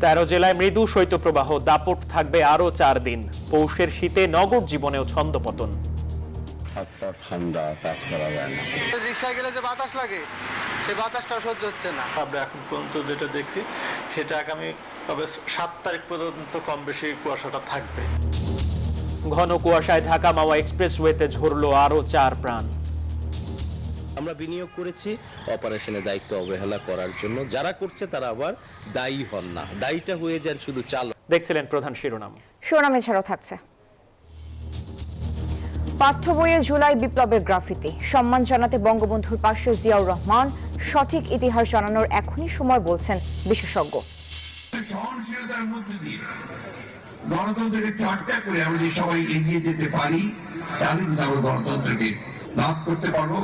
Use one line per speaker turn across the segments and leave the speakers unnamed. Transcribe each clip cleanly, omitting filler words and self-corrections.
13 জেলায় মৃদু শৈত্যপ্রবাহ, দাপট থাকবে আরো 4 দিন। পৌষের শীতে নগর জীবনেও ছন্দপতন।
ঠান্ডা কাজ করা যায় না।
রিকশায় গেলে যে বাতাস লাগে সেই বাতাসটা সহ্য হচ্ছে না।
আমরা এখন পর্যন্ত যেটা দেখছি সেটা আগামী 7 তারিখ পর্যন্ত কম বেশি কুয়াশাটা থাকবে।
ঘন কুয়াশায় ঢাকা মাওয়া এক্সপ্রেসওয়েতে ঝরলো আরো 4 প্রাণ।
আমরা বিনিয়োগ করেছি অপারেশনের দায়িত্ব অবহেলা করার জন্য, যারা করছে তারা আবার দায়ী হন না, দায়ীটা হয়ে যান শুধু চালক।
দেখছিলেন প্রধান শিরোনাম।
শিরোনামে ছাড়াও থাকছে পাঠ্য বইয়ে জুলাই বিপ্লবের গ্রাফিতি, সম্মান জানাতে বঙ্গবন্ধুর পাশে জিয়াউর রহমান, সঠিক ইতিহাস জানানোর এখনই সময় বলছেন বিশেষজ্ঞ।
সহনশীলতার মধ্যে দিয়ে গণতন্ত্রকে চর্চা করে আমরা যদি সবাই এগিয়ে যেতে পারি তাহলে কিন্তু আমরা গণতন্ত্রকে লাভ করতে পারবো।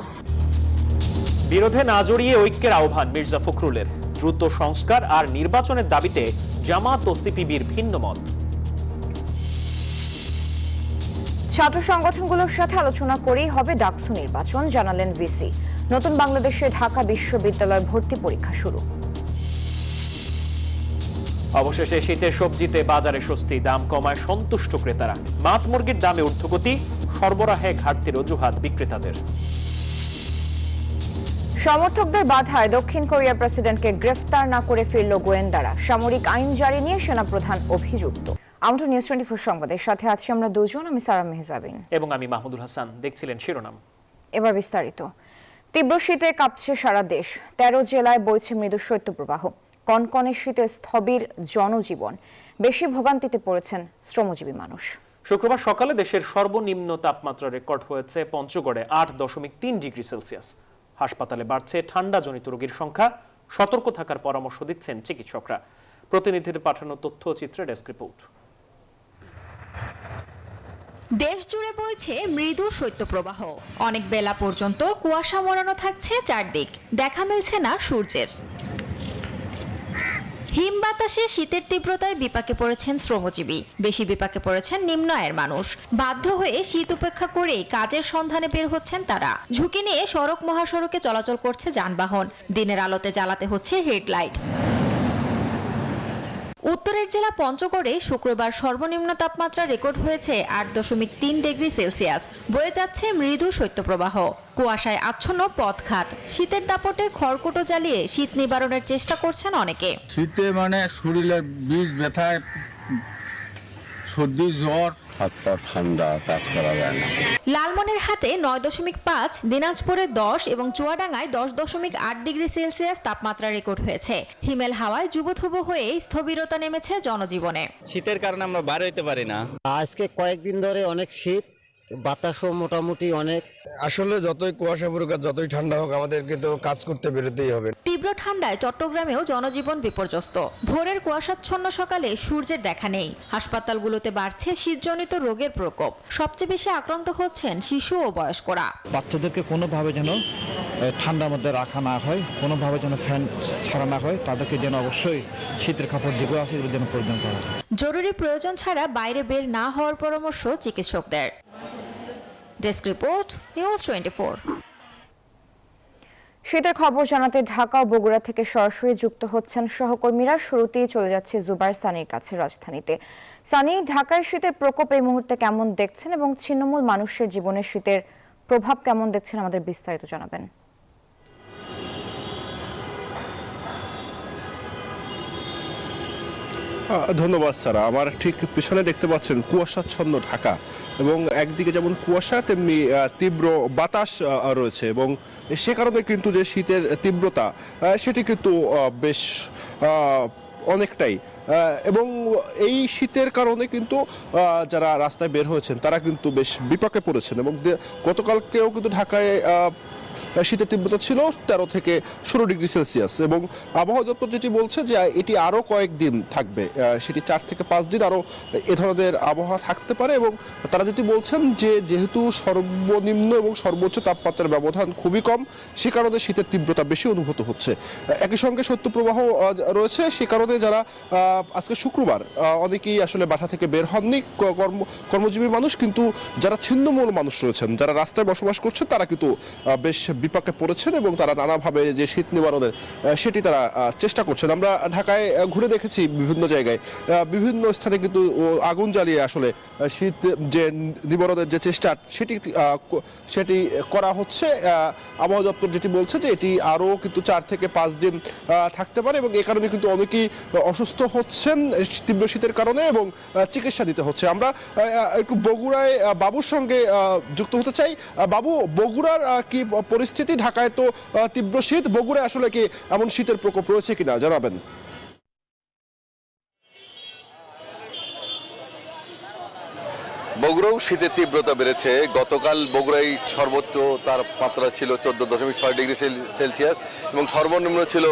বিরোধে না জড়িয়ে ঐক্যের আহ্বান মির্জা ফখরুলের। দ্রুত সংস্কার আর নির্বাচনের দাবিতে জামাত ও সিপিবির ভিন্ন মত।
ছাত্র সংগঠনগুলোর সাথে আলোচনা করেই হবে ডাকসু নির্বাচন, জানালেন ভিসি। নতুন বাংলাদেশে ঢাকা বিশ্ববিদ্যালয় ভর্তি পরীক্ষা শুরু।
অবশেষে শীতের সবজিতে বাজারে স্বস্তি, দাম কমায় সন্তুষ্ট ক্রেতারা। মাছ মুরগির দামে ঊর্ধ্বগতি, সরবরাহে ঘাটতির অজুহাত বিক্রেতাদের।
সমর্থকদের বাধায় দক্ষিণ কোরিয়ার প্রেসিডেন্টকে গ্রেফতার না করে ফিরল গোয়েন্দারা। সামরিক আইন জারি নিয়ে সেনাপ্রধান অভিযুক্ত। আমরা নিউজ 24 সংবাদের সাথে আছি আমরা দুজন, আমি সারা মেহজাবিন
এবং আমি মাহমুদুল হাসান। দেখছিলেন শিরোনাম।
এবার বিস্তারিত। তীব্র শীতে কাঁপছে সারা দেশ। 13 জেলায় বইছে মৃদু শৈত্যপ্রবাহ। কনকনে শীতে স্থবির জনজীবন। বেশি ভোগান্তিতে পড়েছেন শ্রমজীবী মানুষ।
শুক্রবার সকালে দেশের সর্বনিম্ন তাপমাত্রা রেকর্ড হয়েছে পঞ্চগড়ে 8.3 ডিগ্রি সেলসিয়াস। হাসপাতালে বাড়ছে ঠান্ডাজনিত রোগীর সংখ্যা। সতর্ক থাকার পরামর্শ দিচ্ছেন চিকিৎসকরা। প্রতিনিধিদের পাঠানো তথ্য চিত্রে ডেস্ক রিপোর্ট।
দেশ জুড়ে বইছে মৃদু শৈত্যপ্রবাহ। অনেক বেলা পর্যন্ত কুয়াশা মোড়ানো থাকছে চারদিক, দেখা মিলছে না সূর্যের। হিম বাতাসে শীতের তীব্রতায় বিপাকে পড়েছেন শ্রমজীবী, বেশি বিপাকে পড়েছেন নিম্ন আয়ের মানুষ। বাধ্য হয়ে শীত উপেক্ষা করেই কাজের সন্ধানে বের হচ্ছেন তারা। ঝুঁকি নিয়ে সড়ক মহাসড়কে চলাচল করছে যানবাহন। দিনের আলোতে জ্বালাতে হচ্ছে হেডলাইট। উত্তরের জেলা পঞ্চগড়ে শুক্রবার সর্বনিম্ন তাপমাত্রা রেকর্ড হয়েছে 8.3 ডিগ্রি সেলসিয়াস। বয়ে যাচ্ছে মৃদু শৈত্যপ্রবাহ। কুয়াশায় আচ্ছন্ন পথঘাট। শীতের দাপটে খড়কুটো জ্বালিয়ে শীত নিবারণের চেষ্টা করছেন অনেকে।
শীতে শরীরের বীজ ব্যথায়, সর্দি, জ্বর,
ঠান্ডা কাজ করা যায় না।
লালমনিরহাটে 9.5, দিনাজপুরে 10 এবং চুয়াডাঙ্গায় 10.8 ডিগ্রি সেলসিয়াস তাপমাত্রা রেকর্ড হয়েছে। হিমেল হাওয়ায় যুবথুবু হয়ে স্থবিরতা নেমেছে জনজীবনে।
শীতের কারণে আমরা বাইরে হইতে পারি না।
আজকে কয়েকদিন ধরে অনেক শীত, বাতাসও মোটামুটি অনেক।
আসলে যতই কুয়াশা পড়ুক আর যতই ঠান্ডা হোক আমাদেরকে তো কাজ করতে বেরোতেই হবে।
তীব্র ঠান্ডায় চট্টগ্রামেও জনজীবন বিপর্যস্ত। ভোরের কুয়াশাচ্ছন্ন সকালে সূর্যের দেখা নেই। হাসপাতালগুলোতে বাড়ছে শীতজনিত রোগের প্রকোপ। সবচেয়ে বেশি আক্রান্ত হচ্ছেন শিশু ও বয়স্করা।
বাচ্চাদেরকে কোনোভাবে যেন ঠান্ডার মধ্যে রাখা না হয়, কোনোভাবে যেন ফ্যান ছাড়া না হয়, তাদেরকে যেন অবশ্যই শীতের কাপড় যেগুলো আছে এগুলো যেন পরিধান করা হয়।
জরুরি প্রয়োজন ছাড়া বাইরে বের না হওয়ার পরামর্শ চিকিৎসকদের। Desk report, news 24।
শীতের খবর জানাতে ঢাকা ও বগুড়া থেকে সরাসরি যুক্ত হচ্ছেন সহকর্মীরা। শুরুতেই চলে যাচ্ছে জুবাইর সানির কাছে রাজধানীতে। সানি, ঢাকায় শীতের প্রকোপ এই মুহূর্তে কেমন দেখছেন এবং ছিন্নমূল মানুষের জীবনে শীতের প্রভাব কেমন দেখছেন আমাদের বিস্তারিত জানাবেন।
ধন্যবাদ সারা। আমার ঠিক পিছনে দেখতে পাচ্ছেন কুয়াশাচ্ছন্ন ঢাকা, এবং একদিকে যেমন কুয়াশা তেমনি তীব্র বাতাস রয়েছে, এবং সে কারণে কিন্তু যে শীতের তীব্রতা সেটি কিন্তু বেশ অনেকটাই, এবং এই শীতের কারণে কিন্তু যারা রাস্তায় বের হয়েছেন তারা কিন্তু বেশ বিপাকে পড়েছেন। এবং গতকালকেও কিন্তু ঢাকায় শীতের তীব্রতা ছিল 13 থেকে 16 ডিগ্রি সেলসিয়াস, এবং আবহাওয়া দপ্তর যেটি বলছে যে এটি আরও কয়েকদিন থাকবে, সেটি 4 থেকে 5 দিন আরও এ ধরনের আবহাওয়া থাকতে পারে। এবং তারা যেটি বলছেন যে যেহেতু সর্বনিম্ন এবং সর্বোচ্চ তাপমাত্রার ব্যবধান খুবই কম, সে কারণে শীতের তীব্রতা বেশি অনুভূত হচ্ছে। একই সঙ্গে শৈত্যপ্রবাহ রয়েছে, সে কারণে যারা আজকে শুক্রবার অনেকেই আসলে বাসা থেকে বের হননি কর্মজীবী মানুষ, কিন্তু যারা ছিন্নমূল মানুষ রয়েছেন, যারা রাস্তায় বসবাস করছে, তারা কিন্তু বেশ বিপাকে পড়েছেন এবং তারা নানাভাবে যে শীত নিবারণের সেটি তারা চেষ্টা করছেন। আমরা ঢাকায় ঘুরে দেখেছি বিভিন্ন জায়গায়, বিভিন্ন স্থানে কিন্তু আগুন জ্বালিয়ে আসলে শীত যে নিবারণের যে চেষ্টা সেটি করা হচ্ছে। আবহাওয়া দপ্তর যেটি বলছে যে এটি আরও কিন্তু 4 থেকে 5 দিন থাকতে পারে এবং এ কারণে কিন্তু অনেকেই অসুস্থ হচ্ছেন তীব্র শীতের কারণে এবং চিকিৎসা দিতে হচ্ছে। আমরা একটু বগুড়ায় বাবুর সঙ্গে যুক্ত হতে চাই। বাবু, বগুড়ার কি পরিস্থিতি? ঢাকায় তো তীব্র শীত, বগুড়ায় আসলে কি এমন শীতের প্রকোপ রয়েছে কিনা জানাবেন।
বগুড়াও শীতের তীব্রতা বেড়েছে। গতকাল বগুড়ায় সর্বোচ্চ তাপমাত্রা ছিল 14.6 ডিগ্রি সেলসিয়াস এবং সর্বনিম্ন ছিল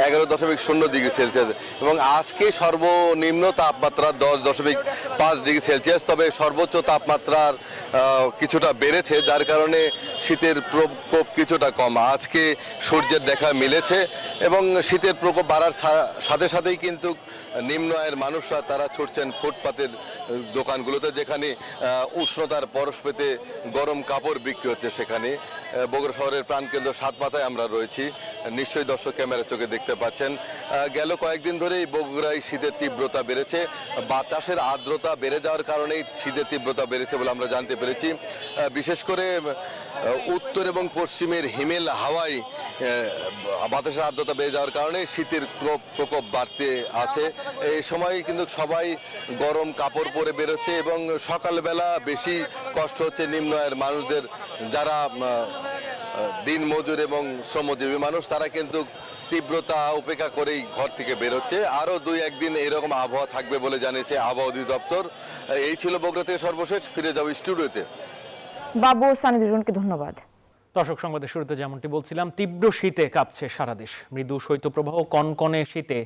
11.0 ডিগ্রি সেলসিয়াস এবং আজকে সর্বনিম্ন তাপমাত্রা 10.5 ডিগ্রি সেলসিয়াস। তবে সর্বোচ্চ তাপমাত্রার কিছুটা বেড়েছে, যার কারণে শীতের প্রকোপ কিছুটা কম। আজকে সূর্যের দেখা মিলেছে এবং শীতের প্রকোপ বাড়ার সাথে সাথেই কিন্তু নিম্ন আয়ের মানুষরা তারা ছুটছেন ফুটপাতের দোকানগুলোতে, যেখানে উষ্ণতার পরশ পেতে গরম কাপড় বিক্রি হচ্ছে। সেখানে বগুড়া শহরের প্রাণকেন্দ্র সাতমাথায় আমরা রয়েছি, নিশ্চয়ই দর্শক ক্যামেরা চোখে দেখতে পাচ্ছেন। গেল কয়েকদিন ধরেই বগুড়ায় শীতের তীব্রতা বেড়েছে। বাতাসের আর্দ্রতা বেড়ে যাওয়ার কারণেই শীতের তীব্রতা বেড়েছে বলে আমরা জানতে পেরেছি। বিশেষ করে উত্তর এবং পশ্চিমের হিমেল হাওয়ায় বাতাসের আর্দ্রতা বেড়ে যাওয়ার কারণে শীতের প্রকোপ বাড়তে আছে। এই সময় কিন্তু সবাই গরম কাপড় পরে বেরোচ্ছে এবং সকালবেলা বেশি কষ্ট হচ্ছে নিম্ন আয়ের মানুষদের, যারা দিন মজুর এবং শ্রমজীবী মানুষ। তারা কিন্তু তীব্রতা উপেক্ষা করেই ঘর থেকে বেরোচ্ছে। আরও 2-1 দিন এরকম আবহাওয়া থাকবে বলে জানিয়েছে আবহাওয়া অধিদপ্তর। এই ছিল বগুড়া থেকে সর্বশেষ। ফিরে যাবো স্টুডিওতে।
বাবু, সানি দুজনকে ধন্যবাদ।
দর্শক, সংবাদের শুরুতে যেমনটি বলছিলাম, তীব্র শীতে কাঁপছে সারা দেশ। মৃদু শৈত্যপ্রবাহ, কনকনে শীতে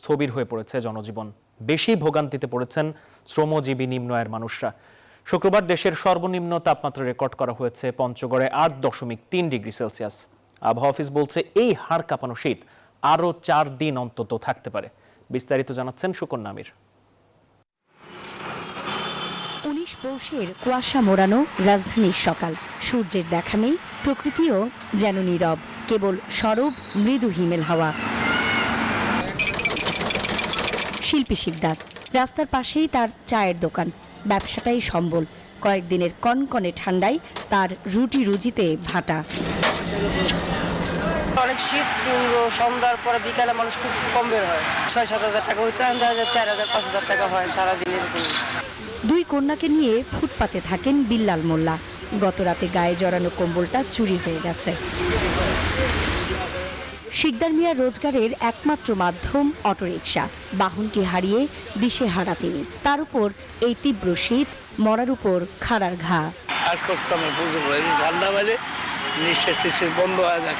স্থবির হয়ে পড়েছে জনজীবন। বেশি ভোগান্তিতে পড়েছেন শ্রমজীবী নিম্ন আয়ের মানুষরা। শুক্রবার দেশের সর্বনিম্ন তাপমাত্রা রেকর্ড করা হয়েছে পঞ্চগড়ে 8.3 ডিগ্রি সেলসিয়াস। আবহাওয়া অফিস বলছে এই হাড় কাঁপানো শীত আরও 4 দিন অন্তত থাকতে পারে। বিস্তারিত জানাচ্ছেন সুকন্যা আমির।
19 পৌষের কুয়াশা মোড়ানো রাজধানীর সকাল। সূর্যের দেখা নেই, প্রকৃতিও যেন নীরব, কেবল সরব মৃদু হিমেল হাওয়া। শিল্পী শিকদার, রাস্তার পাশেই তার চায়ের দোকান, ব্যবসাটাই সম্বল। কয়েকদিনের কনকনে ঠান্ডায় তার রুটি রুজিতে ভাটা।
অনেক শীত, সন্ধ্যার পরে বিকালে মানুষ খুব কম বের হয়। 6-7 হাজার টাকা হইতে 4,000-5,000 টাকা হয় সারাদিনের।
2 কন্যাকে নিয়ে ফুটপাতে থাকেন বিল্লাল মোল্লা। গত রাতে গায়ে জড়ানো কম্বলটা চুরি হয়ে গেছে। শিকদার মিয়ার রোজগারের একমাত্র মাধ্যম অটোরিকশা। বাহনটি হারিয়ে দিশেহারা তিনি। তার উপর এই তীব্র শীত, মরার উপর খাড়ার ঘা।
ঠান্ডা মানে নিঃশ্বাস বন্ধ হয়ে যায়।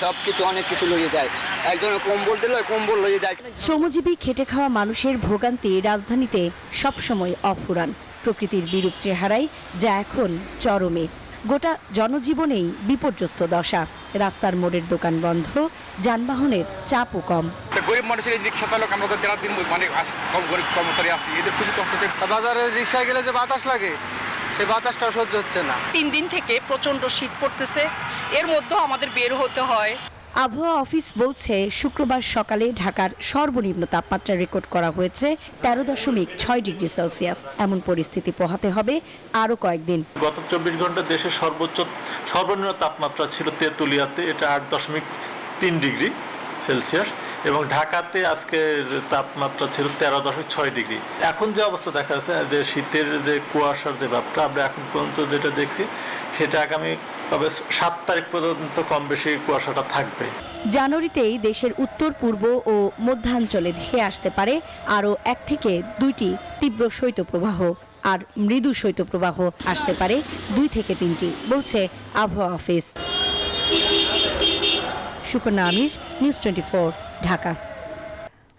সবকিছু অনেক কিছু লইয়ে যায়। একজনের কম্বল দিল, কম্বল লইয়ে যায়।
শ্রমজীবী খেটে খাওয়া মানুষের ভোগান্তি রাজধানীতে সবসময় অফুরান। প্রকৃতির বিরূপ চেহারায় যা এখন চরমে। গোটা জনজীবনেই বিপর্যস্ত দশা। রাস্তার মোড়ের দোকান বন্ধ, যানবাহনের চাপও কম।
গরিব মানুষের রিক্সা চালক, আমরা তো দিন মানে গরিব কর্মচারী আছি, এদের খুবই কষ্ট হচ্ছে।
বাজারে রিক্সায় গেলে যে বাতাস লাগে, সেই বাতাসটা সহ্য হচ্ছে না।
3 দিন থেকে প্রচন্ড শীত পড়তেছে, এর মধ্যেও আমাদের বের হতে হয়।
আবহাওয়া অফিস বলছে শুক্রবার সকালে ঢাকার সর্বনিম্ন তাপমাত্রা রেকর্ড করা হয়েছে 13.6 ডিগ্রি সেলসিয়াস। এমন পরিস্থিতি পোহাতে হবে আরও কয়েকদিন।
গত 24 ঘন্টা দেশের সর্বনিম্ন তাপমাত্রা ছিল তেঁতুলিয়াতে, এটা 8.3 ডিগ্রি সেলসিয়াস এবং ঢাকাতে আজকে তাপমাত্রা ছিল 13.6 ডিগ্রি। এখন যে অবস্থা দেখা যাচ্ছে, যে শীতের যে কুয়াশার যে ভাবটা আমরা এখন পর্যন্ত যেটা দেখছি, সেটা আগামী 7 তারিখ পর্যন্ত কম বেশি কুয়াশাটা থাকবে।
জানুয়ারিতেই দেশের উত্তর পূর্ব ও মধ্যাঞ্চলে ধেয়ে আসতে পারে আরও 1 থেকে 2টি তীব্র শৈত্যপ্রবাহ, আর মৃদু শৈত্যপ্রবাহ আসতে পারে 2 থেকে 3টি, বলছে আবহাওয়া অফিস। সুকন্যা আমির, নিউজ 24, ঢাকা।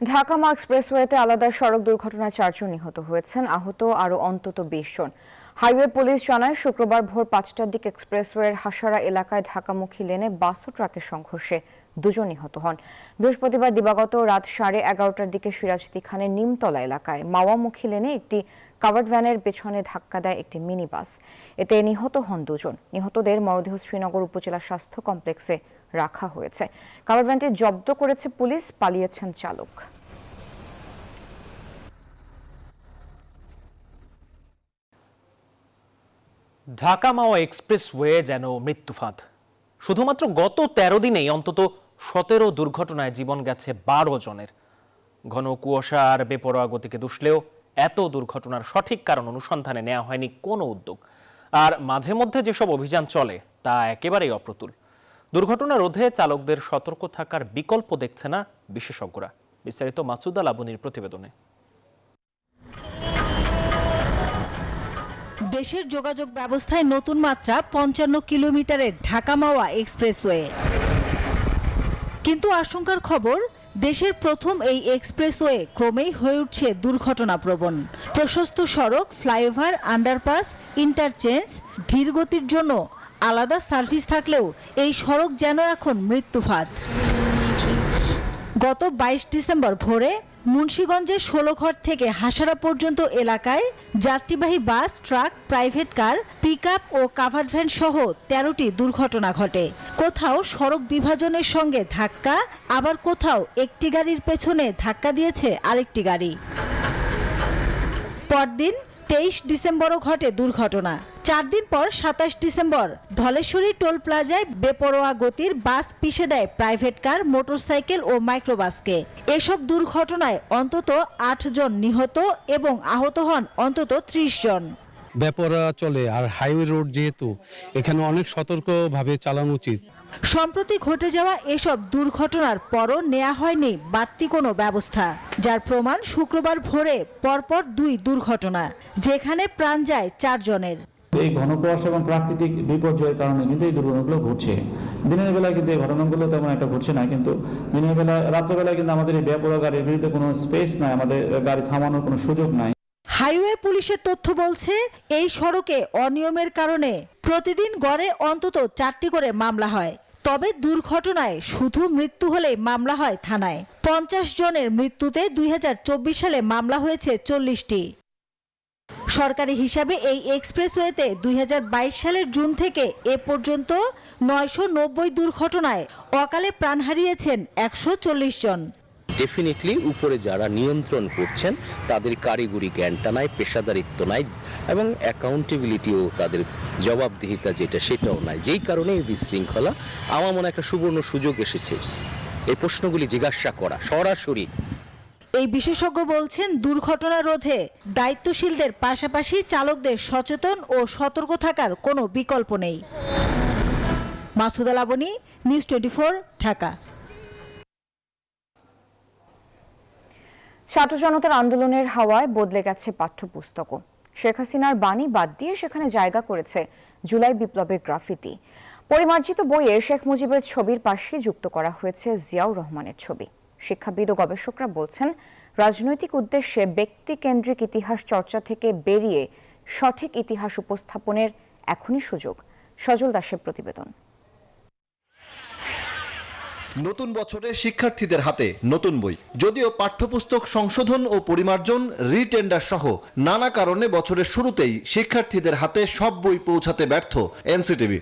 ঢাকা মা এক্সপ্রেসওয়েতে আলাদা সড়ক দুর্ঘটনায় 4 জন নিহত হয়েছেন, আহত আরও অন্তত 20 জন। হাইওয়ে পুলিশ জানায় শুক্রবার ভোর 5টার দিকে এক্সপ্রেসওয়ের হাসারা এলাকায় ঢাকামুখী লেনে বাস ও ট্রাকের সংঘর্ষে 2 জন নিহত হন। বৃহস্পতিবার দিবাগত রাত 11:30টার দিকে সিরাজদি খানের নিমতলা এলাকায় মাওয়ামুখী লেনে একটি কাভার্ড ভ্যানের পেছনে ধাক্কা দেয় একটি মিনি বাস। এতে নিহত হন 2 জন। নিহতদের মরদেহ শ্রীনগর উপজেলা স্বাস্থ্য কমপ্লেক্সে রাখা হয়েছে। কাভার্ড ভ্যানটি জব্দ করেছে পুলিশ, পালিয়েছেন চালক।
ঢাকা মাওয়া এক্সপ্রেসওয়ে যেন মৃত্যুফাঁদ। শুধুমাত্র গত 13 দিনেই অন্তত 17 দুর্ঘটনায় জীবন গেছে 12 জনের। ঘন কুয়াশা আর বেপরোয়া গতিকে দুষলেও এত দুর্ঘটনার সঠিক কারণ অনুসন্ধানে নেওয়া হয়নি কোনো উদ্যোগ। আর মাঝে মধ্যে যেসব অভিযান চলে তা একেবারেই অপ্রতুল। দুর্ঘটনা রোধে চালকদের সতর্ক থাকার বিকল্প দেখছে না বিশেষজ্ঞরা। বিস্তারিত মাসুদা লাবনীর প্রতিবেদনে।
দেশের যোগাযোগ ব্যবস্থায় নতুন মাত্রা 55 কিলোমিটারের ঢাকা মাওয়া এক্সপ্রেসওয়ে। কিন্তু আশঙ্কার খবর, দেশের প্রথম এই এক্সপ্রেসওয়ে ক্রমেই হয়ে উঠছে দুর্ঘটনাপ্রবণ। প্রশস্ত সড়ক, ফ্লাইওভার, আন্ডারপাস, ইন্টারচেঞ্জ, ধীরগতির জন্য আলাদা সার্ভিস থাকলেও এই সড়ক যেন এখন মৃত্যুফাঁদ। গত 22 ডিসেম্বর ভোরে মুন্সিগঞ্জের 16ঘর থেকে হাসারা পর্যন্ত এলাকায় যাত্রীবাহী বাস, ট্রাক, প্রাইভেট কার, পিকআপ ও কাভার্ড ভ্যান সহ 13টি দুর্ঘটনা ঘটে। কোথাও সড়ক বিভাজনের সঙ্গে ধাক্কা, আবার কোথাও একটি গাড়ির পেছনে ধাক্কা দিয়েছে আরেকটি গাড়ি। পরদিন 23 ডিসেম্বরও ঘটে দুর্ঘটনা। 4 দিন পর 27 ডিসেম্বর ধলেশ্বরী টোল প্লাজায় বেপরোয়া গতির বাস পিষে দেয় প্রাইভেট কার, মোটরসাইকেল ও মাইক্রোবাসকে। এসব দুর্ঘটনায় অন্তত 8 জন নিহত এবং আহত হন অন্তত 30 জন।
বেপরোয়া চলে, আর হাইওয়ে রোড যেহেতু, এখানে অনেক সতর্কভাবে চালানো উচিত।
সম্প্রতি ঘটে যাওয়া এসব দুর্ঘটনার পরও নেওয়া হয়নি বাড়তি কোনো ব্যবস্থা, যার প্রমাণ শুক্রবার ভোরে পরপর 2 দুর্ঘটনা, যেখানে প্রাণ যায় 4 জনের।
এই ঘন কুয়াশা এবং প্রাকৃতিক বিপর্যয়ের কারণে কিন্তু এই দুর্ঘটনাগুলো ঘটছে। দিনের বেলায় কিন্তু এই ঘটনাগুলো তেমন একটা ঘটছে না, কিন্তু দিনের বেলা, রাত্রেবেলায় কিন্তু আমাদের এই বেপরোয়া গাড়ির বিরুদ্ধে কোনো স্পেস নাই, আমাদের গাড়ি থামানোর কোনো সুযোগ নাই।
হাইওয়ে পুলিশের তথ্য বলছে, এই সড়কে অনিয়মের কারণে প্রতিদিন গড়ে অন্তত 4টি করে মামলা হয়। তবে দুর্ঘটনায় শুধু মৃত্যু হলেই মামলা হয় থানায়। 50 জনের মৃত্যুতে 2024 সালে মামলা হয়েছে 40টি। সরকারি হিসাবে এই এক্সপ্রেসওয়েতে 2022 সালের জুন থেকে এ পর্যন্ত 990 দুর্ঘটনায় অকালে প্রাণ হারিয়েছেন 140 জন।
ডেফিনেটলি উপরে যারা নিয়ন্ত্রণ করছেন তাদের কারিগরি জ্ঞানটা নাই, পেশাদারিত্ব নাই, এবং অ্যাকাউন্টেবিলিটিও, তাদের জবাবদিহিতা যেটা সেটাও নাই। যেই কারণে এই বিশৃঙ্খলা। আমার মনে একটা সুবর্ণ সুযোগ এসেছে এই প্রশ্নগুলি জিজ্ঞাসা করা সরাসরি।
এই বিশেষজ্ঞ বলছেন, দুর্ঘটনা রোধে দায়িত্বশীলদের পাশাপাশি চালকদের সচেতন ও সতর্ক থাকার কোনো বিকল্প নেই। মাসুদা লাবনী, নিউজ 24, ঢাকা।
ছাত্র জনতার আন্দোলনের হাওয়ায় বদলে গেছে পাঠ্যপুস্তকও। শেখ হাসিনার বাণী বাদ দিয়ে সেখানে জায়গা করেছে জুলাই বিপ্লবের গ্রাফিতি। পরিমার্জিত বইয়ে শেখ মুজিবের ছবির পাশে যুক্ত করা হয়েছে জিয়াউর রহমানের ছবি। শিক্ষাবিদ ও গবেষকরা বলছেন, রাজনৈতিক উদ্দেশ্যে ব্যক্তিকেন্দ্রিক ইতিহাস চর্চা থেকে বেরিয়ে সঠিক ইতিহাস উপস্থাপনের এখনই সুযোগ। সজল দাসের প্রতিবেদন।
নতুন বছরে শিক্ষার্থীদের হাতে নতুন বই। যদিও পাঠ্যপুস্তক সংশোধন ও পরিমার্জন, রিটেন্ডার সহ নানা কারণে বছরের শুরুতেই শিক্ষার্থীদের হাতে সব বই পৌঁছাতে ব্যর্থ এনসিটিবি।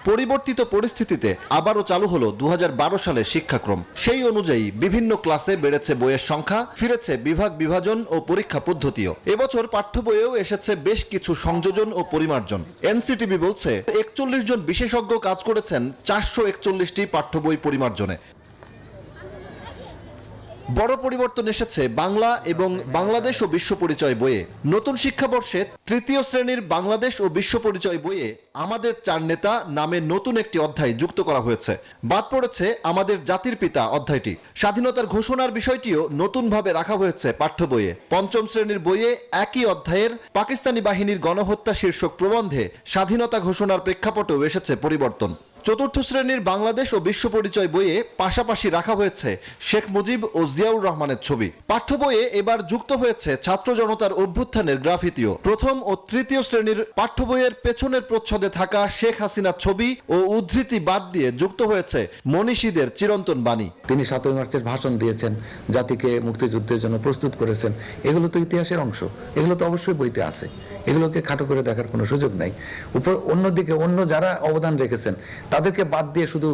পরিবর্তিত পরিস্থিতিতে আবারও চালু হলো 2012 সালের শিক্ষাক্রম। সেই অনুযায়ী বিভিন্ন ক্লাসে বেড়েছে বইয়ের সংখ্যা, ফিরেছে বিভাগ বিভাজন ও পরীক্ষা পদ্ধতিও। এবছর পাঠ্য বইয়েও এসেছে বেশ কিছু সংযোজন ও পরিমার্জন। এনসিটিবি বলছে 41 জন বিশেষজ্ঞ কাজ করেছেন 441টি পাঠ্য বই পরিমার্জনে। বড় পরিবর্তন এসেছে বাংলা এবং বাংলাদেশ ও বিশ্ব পরিচয় বইয়ে। নতুন শিক্ষাবর্ষে 3য় শ্রেণীর বাংলাদেশ ও বিশ্ব পরিচয় বইয়ে আমাদের 4 নেতা নামে নতুন একটি অধ্যায় যুক্ত করা হয়েছে। বাদ পড়েছে আমাদের জাতির পিতা অধ্যায়টি। স্বাধীনতার ঘোষণার বিষয়টিও নতুনভাবে রাখা হয়েছে পাঠ্য বইয়ে। 5ম শ্রেণীর বইয়ে একই অধ্যায়ের পাকিস্তানি বাহিনীর গণহত্যা শীর্ষক প্রবন্ধে স্বাধীনতা ঘোষণার প্রেক্ষাপটেও এসেছে পরিবর্তন। চতুর্থ শ্রেণীর বাংলাদেশ ও বিশ্ব পরিচয় বইয়ে পাশাপাশি রাখা হয়েছে শেখ মুজিব ও জিয়াউর রহমানের ছবি। পাঠ্য বইয়ে এবার যুক্ত হয়েছে ছাত্র জনতার অভ্যুত্থানের গ্রাফিতিও। প্রথম ও তৃতীয় শ্রেণীর পাঠ্য বইয়ের পেছনের প্রচ্ছদে থাকা শেখ হাসিনার ছবি ও উদ্ধৃতি বাদ দিয়ে যুক্ত হয়েছে মনীষীদের চিরন্তন বাণী।
তিনি 7ই মার্চের ভাষণ দিয়েছেন, জাতিকে মুক্তিযুদ্ধের জন্য প্রস্তুত করেছেন। এগুলো তো ইতিহাসের অংশ, এগুলো তো অবশ্যই বইতে আছে, এগুলোকে খাটো করে দেখার কোনো সুযোগ নাই। অন্যদিকে অন্য যারা অবদান রেখেছেন তাদেরকে বাদ দিয়ে শুধু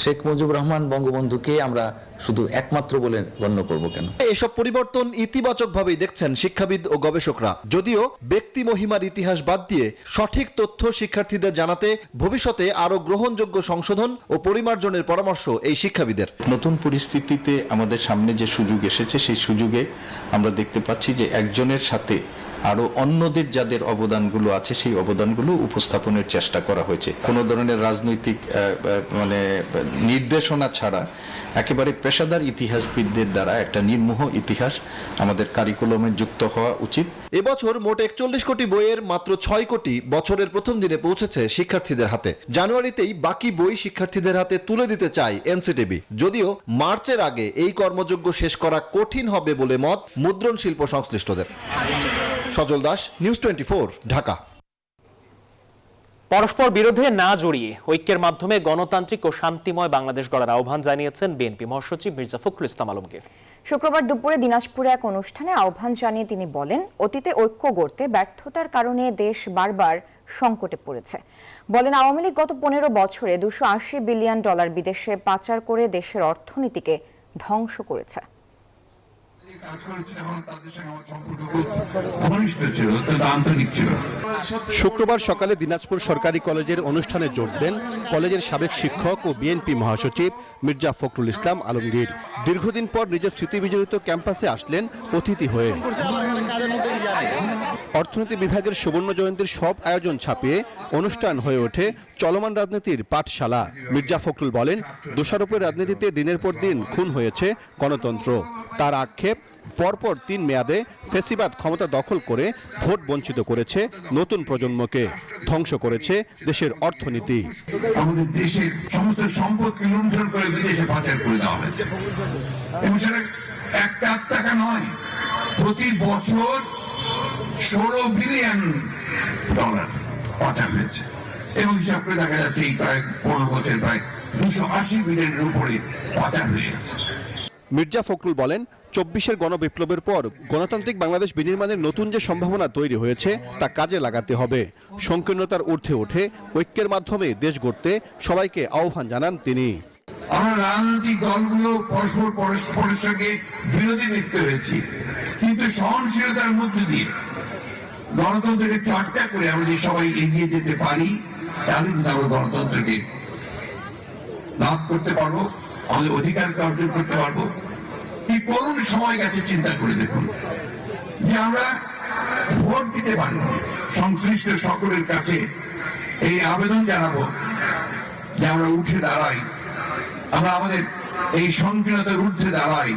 শেখ মুজিবুর রহমান বঙ্গবন্ধুকে আমরা শুধু একমাত্র বলে গণ্য করব কেন?
এসব পরিবর্তন ইতিবাচকভাবেই দেখছেন শিক্ষাবিদ ও গবেষকরা। যদিও ব্যক্তি মহিমার ইতিহাস বাদ দিয়ে সঠিক তথ্য শিক্ষার্থীদের জানাতে ভবিষ্যতে আরো গ্রহণযোগ্য সংশোধন ও পরিমার্জনের পরামর্শ এই শিক্ষাবিদের।
নতুন পরিস্থিতিতে আমাদের সামনে যে সুযোগ এসেছে, সেই সুযোগে আমরা দেখতে পাচ্ছি যে একজনের সাথে আরো অন্যদের যাদের অবদানগুলো আছে সেই অবদানগুলো উপস্থাপনের চেষ্টা করা হয়েছে। কোনো ধরনের রাজনৈতিক নির্দেশনা ছাড়া একেবারে পেশাদার ইতিহাসবিদদের দ্বারা একটা নির্মোহ ইতিহাস আমাদের কারিকুলামে যুক্ত হওয়া উচিত।
এবছর মোট 41 কোটি বইয়ের মাত্র 6 কোটি বছরের প্রথম দিনে পৌঁছেছে শিক্ষার্থীদের হাতে। জানুয়ারিতেই বাকি বই শিক্ষার্থীদের হাতে তুলে দিতে চায় এনসিটিবি। যদিও মার্চের আগে এই কর্মযজ্ঞ শেষ করা কঠিন হবে বলে মত মুদ্রণ শিল্প সংশ্লিষ্টদের। সজল দাস, নিউজ 24, ঢাকা।
পরস্পর বিরোধে না জড়িয়ে ঐক্যের মাধ্যমে গণতান্ত্রিক ও শান্তিময় বাংলাদেশ গড়ার আহ্বান জানিয়েছেন বিএনপি মহাসচিব মির্জা ফখরুল ইসলাম আলমগীর।
শুক্রবার দুপুরে দিনাজপুরে এক অনুষ্ঠানে আহ্বান জানিয়ে তিনি বলেন, অতীতে ঐক্য গড়তে ব্যর্থতার কারণে দেশ বারবার সংকটে পড়েছে। বলেন, আওয়ামী লীগ গত 15 বছরে $280 বিলিয়ন বিদেশে পাচার করে দেশের অর্থনীতিকে ধ্বংস করেছে।
শুক্রবার সকালে দিনাজপুর সরকারি কলেজের অনুষ্ঠানে যোগ দেন কলেজের সাবেক শিক্ষক ও বিএনপি মহাসচিব মির্জা ফখরুল ইসলাম আলমগীর। দীর্ঘদিন পর নিজের স্মৃতিবিজড়িত ক্যাম্পাসে আসলেন অতিথি হয়ে। অর্থনীতি বিভাগের সুবর্ণ জয়ন্তীর সব আয়োজন ছাপিয়ে অনুষ্ঠান হয়ে ওঠে চলমান রাজনীতির পাঠশালা। মির্জা ফখরুল বলেন, দোষারোপের রাজনীতিতে দিনের পর দিন খুন হয়েছে গণতন্ত্র। তার আক্ষেপ, পরপর 3 মেয়াদে ফ্যাসিবাদ ক্ষমতা দখল করে ভোট বঞ্চিত করেছে নতুন প্রজন্মকে, ধ্বংস করেছে দেশের অর্থনীতি।
আমাদের দেশের সমস্ত সম্পদকে লুণ্ঠন করে বিদেশে পাচার করে দেওয়া হয়েছে এবং সেটা একটা টাকা নয়, প্রতি বছর $16 বিলিয়ন পাচার হয়েছে এবং হিসাব করে দেখা যাচ্ছে এই প্রায় 15 বছর প্রায় $280 বিলিয়নের উপরে পাচার হয়ে গেছে।
মির্জা ফখরুল বলেন, 24-এর গণবিপ্লবের পর গণতান্ত্রিক বাংলাদেশ বিনির্মাণের নতুন যে সম্ভাবনা তৈরি হয়েছে তা কাজে লাগাতে হবে। সংকীর্ণতার ঊর্ধ্বে উঠে ঐক্যের মাধ্যমে দেশ গড়তে সবাইকে আহ্বান জানান তিনি।
আমরা রাজনৈতিক দলগুলো পরস্পরের সঙ্গে বিরোধী লিপ্ত হয়েছি, কিন্তু সহনশীলতার মধ্য দিয়ে গণতন্ত্রকে চর্চা করে আমরা যদি সবাই এগিয়ে যেতে পারি, তাহলে কিন্তু আমরা গণতন্ত্রকে লাভ করতে পারবো, আমাদের অধিকারকে অর্জন করতে পারবো। কি করুন সময় গেছে, চিন্তা করে দেখুন যে আমরা ভোট দিতে পারিনি। সংশ্লিষ্ট সকলের কাছে এই আবেদন জানাবো যে আমরা উঠে দাঁড়াই, আমরা আমাদের এই সংকীর্ণতার ঊর্ধ্বে দাঁড়াই।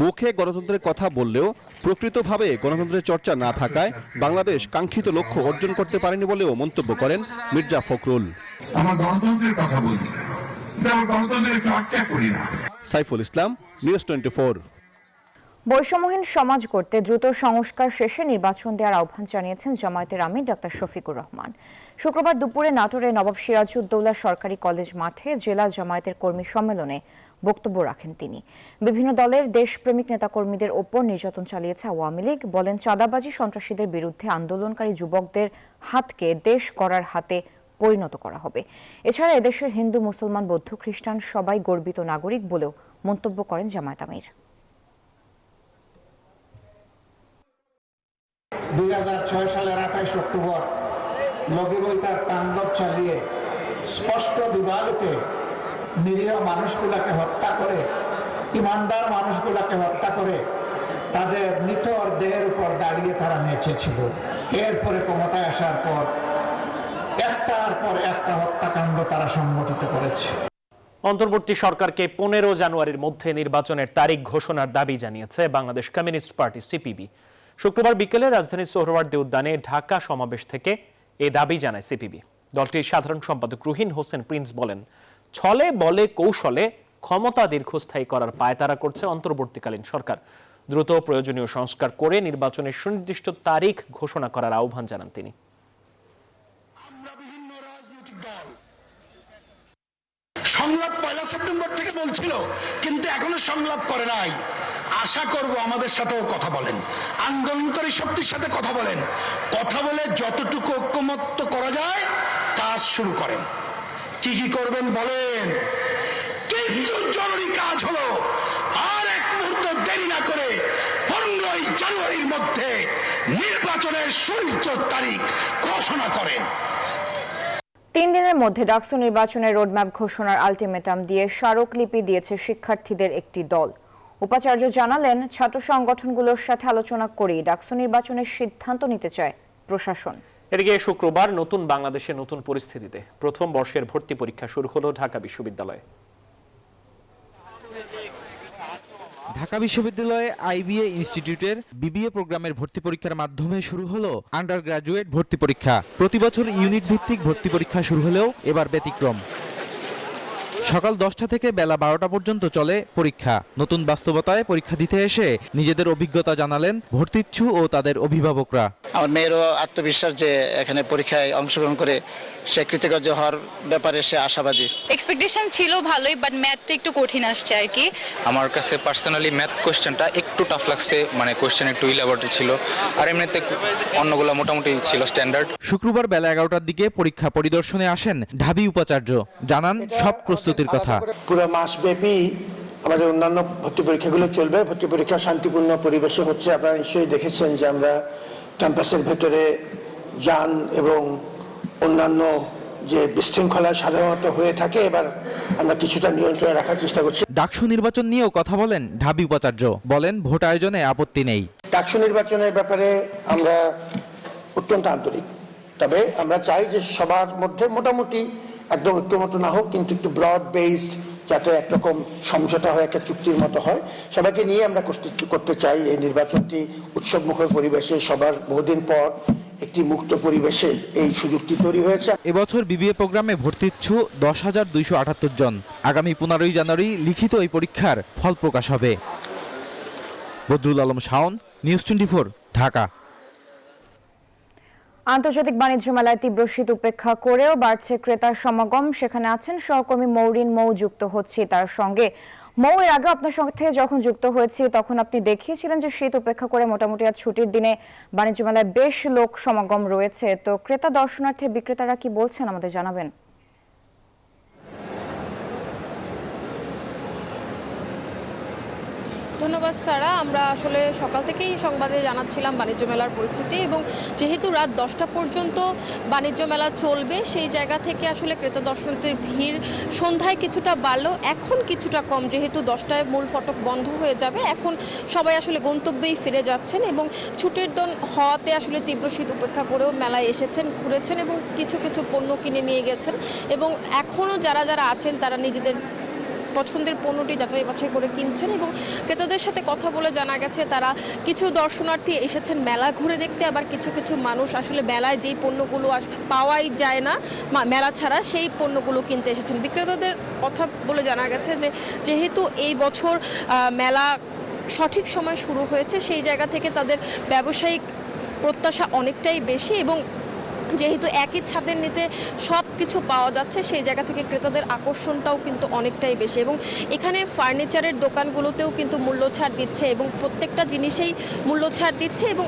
মুখে গণতন্ত্রের কথা বললেও প্রকৃতভাবে গণতন্ত্রের চর্চা না থাকায় বাংলাদেশ কাঙ্ক্ষিত লক্ষ্য অর্জন করতে পারেনি বলেও মন্তব্য করেন মির্জা ফখরুল।
আমরা গণতন্ত্রের কথা বলি, আমরা গণতন্ত্রের চর্চা করি না।
সাইফুল ইসলাম, নিউজ 24।
বৈষম্যহীন সমাজ করতে দ্রুত সংস্কার শেষে নির্বাচন দেওয়ার আহ্বান জানিয়েছেন জামায়াতের আমির ডাক্তার শফিকুর রহমান। শুক্রবার দুপুরে নাটোরে নবাব সিরাজউদ্দৌলা সরকারি কলেজ মাঠে জেলা জামায়াতের কর্মী সম্মেলনে বক্তব্য রাখেন তিনি। বিভিন্ন দলের দেশপ্রেমিক নেতাকর্মীদের ওপর নির্যাতন চালিয়েছে আওয়ামী লীগ। বলেন, চাঁদাবাজি সন্ত্রাসীদের বিরুদ্ধে আন্দোলনকারী যুবকদের হাতকে দেশ গড়ার হাতে পরিণত করা হবে। এছাড়া এদেশের হিন্দু, মুসলমান, বৌদ্ধ, খ্রিস্টান সবাই গর্বিত নাগরিক বলেও মন্তব্য করেন জামায়াত আমির।
2006 সালের 28 অক্টোবর লগিবইটার তাণ্ডব চালিয়ে স্পষ্ট দিবালোকে নিরীহ মানুষগুলাকে হত্যা করে, ইমানদার মানুষগুলাকে হত্যা করে তাদের নিথর দেহের উপর দাঁড়িয়ে তারা নেচেছিল। এরপরে ক্ষমতায় আসার পর একটার পর একটা হত্যাকাণ্ড তারা সংগঠিত করেছে।
অন্তর্বর্তী সরকারকে 15 জানুয়ারির মধ্যে নির্বাচনের তারিখ ঘোষণার দাবি জানিয়েছে বাংলাদেশ কমিউনিস্ট পার্টি সিপিবি। শুক্রবার বিকেলে রাজধানীর সোহরাওয়ার্দী উদ্যানে ঢাকা সমাবেশ থেকে এ দাবি জানায় সিপিবি। দলটির সাধারণ সম্পাদক রুহিন হোসেন প্রিন্স বলেন, ছলে বলে কৌশলে ক্ষমতা দীর্ঘস্থায়ী করার পায়তারা করছে অন্তর্বর্তীকালীন সরকার। দ্রুত প্রয়োজনীয় সংস্কার করে নির্বাচনের সুনির্দিষ্ট তারিখ ঘোষণা করার আহ্বান জানান তিনি।
সংলাপ 1 সেপ্টেম্বর থেকে বলছিল, কিন্তু এখনো সংলাপ করে নাই। আশা করব আমাদের সাথেও কথা বলেন, আন্দোলনকারী শক্তির সাথে কথা বলেন, কথা বলে যতটুকু ঐক্যমত্য করা যায় কাজ শুরু করেন। কি কি করবেন বলেন, কিন্তু জরুরি কাজ হলো আর এক মুহূর্ত দেরি না করে 15 জানুয়ারির মধ্যে নির্বাচনের সুনির্দিষ্ট তারিখ ঘোষণা করেন।
3 দিনের মধ্যে ডাকসু নির্বাচনের রোডম্যাপ ঘোষণার আলটিমেটাম দিয়ে স্মারকলিপি দিয়েছে শিক্ষার্থীদের একটি দল। উপাচার্য জানালেন, ছাত্র সংগঠনগুলোর সাথে আলোচনা করেই ডাকসু নির্বাচনের সিদ্ধান্ত নিতে চায় প্রশাসন।
এদিকে শুক্রবার নতুন বাংলাদেশের নতুন পরিস্থিতিতে প্রথম বর্ষের ভর্তি পরীক্ষা শুরু হলো ঢাকা বিশ্ববিদ্যালয়ে।
ঢাকা বিশ্ববিদ্যালয়ে আইবিএ ইনস্টিটিউটের বিবিএ প্রোগ্রামের ভর্তি পরীক্ষার মাধ্যমে শুরু হলো আন্ডার গ্রাজুয়েট ভর্তি পরীক্ষা। প্রতি বছর ইউনিট ভিত্তিক ভর্তি পরীক্ষা শুরু হলেও এবার ব্যতিক্রম। সকাল 10টা থেকে বেলা 12টা পর্যন্ত চলে পরীক্ষা। নতুন বাস্তবতায় পরীক্ষা দিতে এসে নিজেদের অভিজ্ঞতা জানালেন ভর্তিচ্ছু ও তাদের অভিভাবকরা।
আমার মেয়েরও আত্মবিশ্বাস যে এখানে পরীক্ষায় অংশগ্রহণ করে সে কৃতকার্য হওয়ার ব্যাপারে সে আশাবাদী।
এক্সপেকটেশন ছিল ভালোই, বাট ম্যাথটা একটু কঠিন আসছে আর কি।
আমার কাছে পার্সোনালি ম্যাথ কোশ্চেনটা একটু টাফ লাগছে, মানে কোশ্চেন একটু ইলাবরেটরি ছিল, আর এমনিতে অন্যগুলো মোটামুটি ছিল স্ট্যান্ডার্ড।
শুক্রবার বেলা 11টার দিকে পরীক্ষা পরিদর্শনে আসেন ঢাবি উপাচার্য, জানান সব প্রস্তুতির কথা।
পুরো মাসব্যাপী আমাদের অন্যান্য ভর্তি পরীক্ষাগুলো চলবে। ভর্তি পরীক্ষা শান্তিপূর্ণ পরিবেশে হচ্ছে। আপনারা নিশ্চয়ই দেখেছেন যে আমরা ক্যাম্পাসের ভেতরে যান এবং অন্যান্য যে বিশৃঙ্খলা সাধারণত হয়ে থাকে, এবার আমরা কিছুটা নিয়ন্ত্রণে রাখার চেষ্টা করছি।
ডাকসু নির্বাচন নিয়েও কথা বলেন ঢাবি উপাচার্য, বলেন ভোট আয়োজনে আপত্তি নেই।
ডাকসু নির্বাচনের ব্যাপারে আমরা অত্যন্ত আন্তরিক, তবে আমরা চাই যে সবার মধ্যে মোটামুটি একদম ঐক্যমত না হোক, কিন্তু একটু ব্রড বেসড, যাতে একরকম সমঝোতা হয়, একটা চুক্তির মতো হয়। সবাইকে নিয়ে আমরা করতে চাই এই নির্বাচনটি উৎসবমুখর পরিবেশে, সবার বহুদিন পর একটি মুক্ত পরিবেশে এই সুযোগটি তৈরি হয়েছে।
এবছর বিবিএ প্রোগ্রামে ভর্তিচ্ছু 10,278 জন। আগামী 15 জানুয়ারি লিখিত এই পরীক্ষার ফল প্রকাশ হবে। বদরুল আলম শাওন, নিউজ 24, ঢাকা।
আন্তর্জাতিক বাণিজ্য মেলায় তীব্র শীত উপেক্ষা করেও বাড়ছে ক্রেতার সমাগম। সেখানে আছেন সহকর্মী মৌরিন মৌ, যুক্ত হচ্ছে তার সঙ্গে। মৌ, এর আগে আপনার সঙ্গে থেকে যখন যুক্ত হয়েছি তখন আপনি দেখিয়েছিলেন যে শীত উপেক্ষা করে মোটামুটি আজ ছুটির দিনে বাণিজ্য মেলায় বেশ লোক সমাগম রয়েছে। তো ক্রেতা দর্শনার্থী বিক্রেতারা কি বলছেন আমাদের জানাবেন।
ধন্যবাদ সারা। আমরা আসলে সকাল থেকেই সংবাদে জানাচ্ছিলাম বাণিজ্য মেলার পরিস্থিতি, এবং যেহেতু রাত 10টা পর্যন্ত বাণিজ্য মেলা চলবে, সেই জায়গা থেকে আসলে ক্রেতা দর্শনার্থীর ভিড় সন্ধ্যায় কিছুটা বাড়লেও এখন কিছুটা কম। যেহেতু 10টায় মূল ফটক বন্ধ হয়ে যাবে, এখন সবাই আসলে গন্তব্যেই ফিরে যাচ্ছেন, এবং ছুটির দিন হওয়াতে আসলে তীব্র শীত উপেক্ষা করেও মেলায় এসেছেন, ঘুরেছেন এবং কিছু কিছু পণ্য কিনে নিয়ে গেছেন। এবং এখনও যারা যারা আছেন তারা নিজেদের পছন্দের পণ্যটি যাচাই বাছাই করে কিনছেন। এবং ক্রেতাদের সাথে কথা বলে জানা গেছে তারা কিছু দর্শনার্থী এসেছেন মেলা ঘুরে দেখতে, আবার কিছু কিছু মানুষ আসলে মেলায় যেই পণ্যগুলো পাওয়াই যায় না মেলা ছাড়া, সেই পণ্যগুলো কিনতে এসেছেন। বিক্রেতাদের কথা বলে জানা গেছে যে যেহেতু এই বছর মেলা সঠিক সময় শুরু হয়েছে, সেই জায়গা থেকে তাদের ব্যবসায়িক প্রত্যাশা অনেকটাই বেশি, এবং যেহেতু একই ছাদের নিচে সব কিছু পাওয়া যাচ্ছে, সেই জায়গা থেকে ক্রেতাদের আকর্ষণটাও কিন্তু অনেকটাই বেশি। এবং এখানে ফার্নিচারের দোকানগুলোতেও কিন্তু মূল্য ছাড় দিচ্ছে, এবং প্রত্যেকটা জিনিসেই মূল্য ছাড় দিচ্ছে। এবং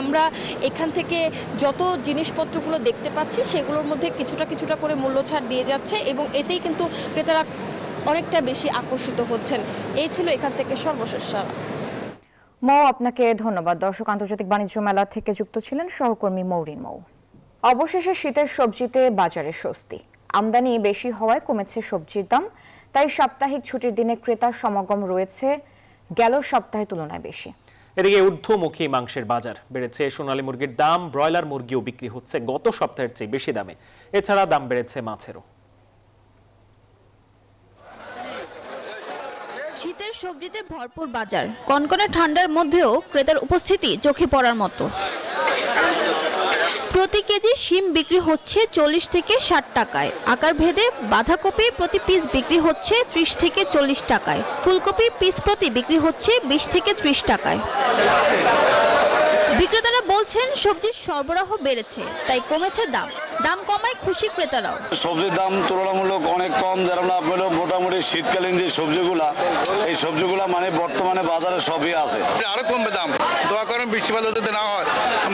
আমরা এখান থেকে যত জিনিসপত্রগুলো দেখতে পাচ্ছি সেগুলোর মধ্যে কিছুটা কিছুটা করে মূল্য ছাড় দিয়ে যাচ্ছে, এবং এতেই কিন্তু ক্রেতারা অনেকটা বেশি আকর্ষিত হচ্ছেন। এই ছিল এখান থেকে সর্বশেষ সারা।
মৌ, আপনাকে ধন্যবাদ। দর্শক, আন্তর্জাতিক বাণিজ্য মেলা থেকে যুক্ত ছিলেন সহকর্মী মৌরিন মৌ। অবশেষে শীতের সবজিতে বাজারে স্বস্তি। আমদানি বেশি হওয়ায় কমেছে সবজির দাম, তাই সাপ্তাহিক ছুটির দিনে ক্রেতার সমাগম রয়েছে গেল সপ্তাহের তুলনায় বেশি।
এদিকে ঊর্ধ্বমুখী মাংসের বাজার বেড়েছে। সোনালী মুরগির দাম, ব্রয়লার মুরগিও বিক্রি হচ্ছে গত সপ্তাহের চেয়ে বেশি দামে। এছাড়া দাম বেড়েছে মাছেরও।
শীতের সবজিতে ভরপুর বাজার, কনকনে ঠান্ডার মধ্যেও ক্রেতার উপস্থিতি চোখে পড়ার মতো। প্রতি কেজি শিম বিক্রি হচ্ছে 40 থেকে 60 টাকায়। আকার ভেদে বাঁধাকপি প্রতি পিস বিক্রি হচ্ছে 30 থেকে 40 টাকায়। ফুলকপি পিস প্রতি বিক্রি হচ্ছে 20 থেকে 30 টাকায়। বিক্রেতারা বলছেন সবজির সরবরাহ বেড়েছে, তাই কমেছে দাম। দাম কমায় খুশি ক্রেতারাও।
সবজির দাম তুলনামূলক অনেক কম, যেমন আপনার মোটামুটি শীতকালীন যে সবজিগুলা, এই সবজিগুলা মানে বর্তমানে বাজারে সবই আছে।
আরো কমবে দাম, দোয়া করেন বৃষ্টি বাদল যদি না হয়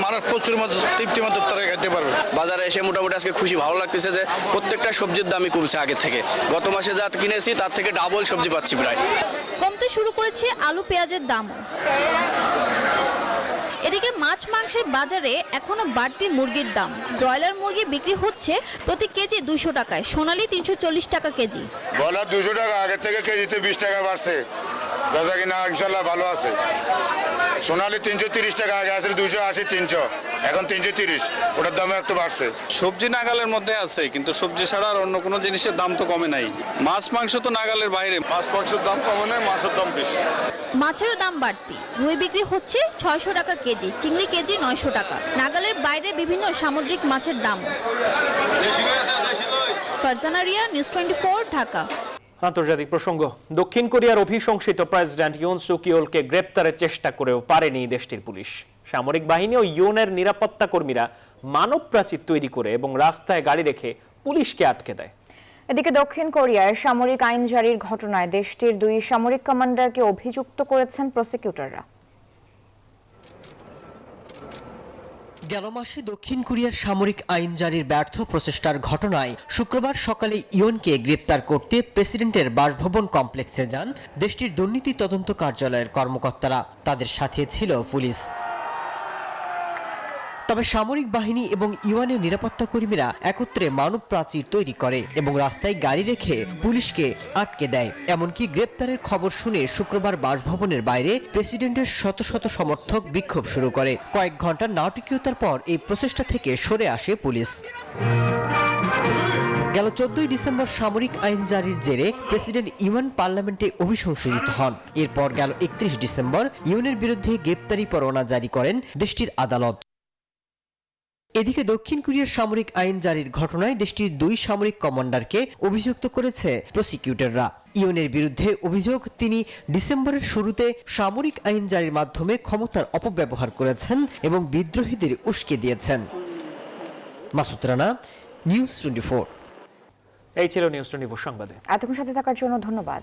মানুষ প্রচুর মতো তৃপ্তি মতো তারা খেতে পারবে।
বাজারে এসে মোটামুটি আজকে খুশি ভালো লাগতেছে যে প্রত্যেকটা সবজির দামই কমছে আগের থেকে। গত মাসে যা কিনেছি তার থেকে ডাবল সবজি পাচ্ছি প্রায়।
কমতে শুরু করেছে আলু পেঁয়াজের দামও। এদিকে মাছ মাংসের বাজারে এখনো বাড়তি মুরগির দাম। ব্রয়লার মুরগি বিক্রি হচ্ছে প্রতি কেজি 200 টাকায়, সোনালী 340 টাকা কেজি।
ব্রয়লার 200 টাকা, আগের থেকে কেজিতে 20 টাকা বাড়ছে। বেচা কিনা ইনশাল্লাহ ভালো আছে। সোনালী 330 টাকা, আগে আছে 280, 300, এখন 330, ওটার দামে একটু বাড়ছে।
সবজি নাগালের মধ্যে আছে, কিন্তু সবজি ছাড়া আর অন্য কোনো জিনিসের দাম তো কমে নাই। মাছ মাংস তো নাগালের বাইরে।
মাছ মাংসের দাম কমে নাই, মাছের দাম বেশি।
মাছেরও দাম বাড়তি। রুই বিক্রি হচ্ছে 600 টাকা কেজি, চিংড়ি কেজি 900 টাকা। নাগালের বাইরে বিভিন্ন সামুদ্রিক মাছের দাম। ফারজানা রিয়া, নিউজ 24, ঢাকা।
আন্তর্জাতিক প্রসঙ্গ। দক্ষিণ কোরিয়ার অভিশংসিত প্রেসিডেন্ট ইউন সুক ইয়োলকে গ্রেপ্তারের চেষ্টা করেও পারেনি দেশটির পুলিশ। সামরিক বাহিনী ও ইউনের নিরাপত্তা কর্মীরা মানব প্রাচীর তৈরি করে এবং রাস্তায় গাড়ি রেখে পুলিশকে আটকে দেয়।
এদিকে দক্ষিণ কোরিয়ায় সামরিক আইন জারির ঘটনায় দেশটির 2 সামরিক কমান্ডারকে অভিযুক্ত করেছেন প্রসিকিউটররা।
গেল মাসে দক্ষিণ কোরিয়ার সামরিক আইন জারির ব্যর্থ প্রচেষ্টার ঘটনায় শুক্রবার সকালে ইয়নকে গ্রেপ্তার করতে প্রেসিডেন্টের বাসভবন কমপ্লেক্সে যান দেশটির দুর্নীতি তদন্ত কার্যালয়ের কর্মকর্তারা। তাদের সাথে ছিল পুলিশ। তবে সামরিক বাহিনী এবং ইউএনের নিরাপত্তা কর্মীরা একত্রে মানব প্রাচীর তৈরি করে এবং রাস্তায় গাড়ি রেখে পুলিশকে আটকে দেয়। এমনকি গ্রেপ্তারের খবর শুনে শুক্রবার বাসভবনের বাইরে প্রেসিডেন্টের শত শত সমর্থক বিক্ষোভ শুরু করে। কয়েক ঘন্টার নাটকীয়তার পর এই প্রচেষ্টা থেকে সরে আসে পুলিশ। গেল 14 ডিসেম্বর সামরিক আইন জারির জেরে প্রেসিডেন্ট ইউএন পার্লামেন্টে অভিশংসিত হন। এরপর গেল 31 ডিসেম্বর ইউএনের বিরুদ্ধে গ্রেপ্তারি পরোয়ানা জারি করেন দেশটির আদালত। এদিকে দক্ষিণ কোরিয়ার সামরিক আইন জারির ঘটনায় দেশটির 2 সামরিক কমান্ডারকে অভিযুক্ত করেছে প্রসিকিউটররা। ইউনের বিরুদ্ধে অভিযোগ তিনি ডিসেম্বরের শুরুতে সামরিক আইন জারির মাধ্যমে ক্ষমতার অপব্যবহার করেছেন এবং বিদ্রোহীদের উস্কে দিয়েছেন। মাসুদ রানা, নিউজ 24।
এই ছিল নিউজ 24 সংবাদে।
এতক্ষণ সাথে থাকার জন্য ধন্যবাদ।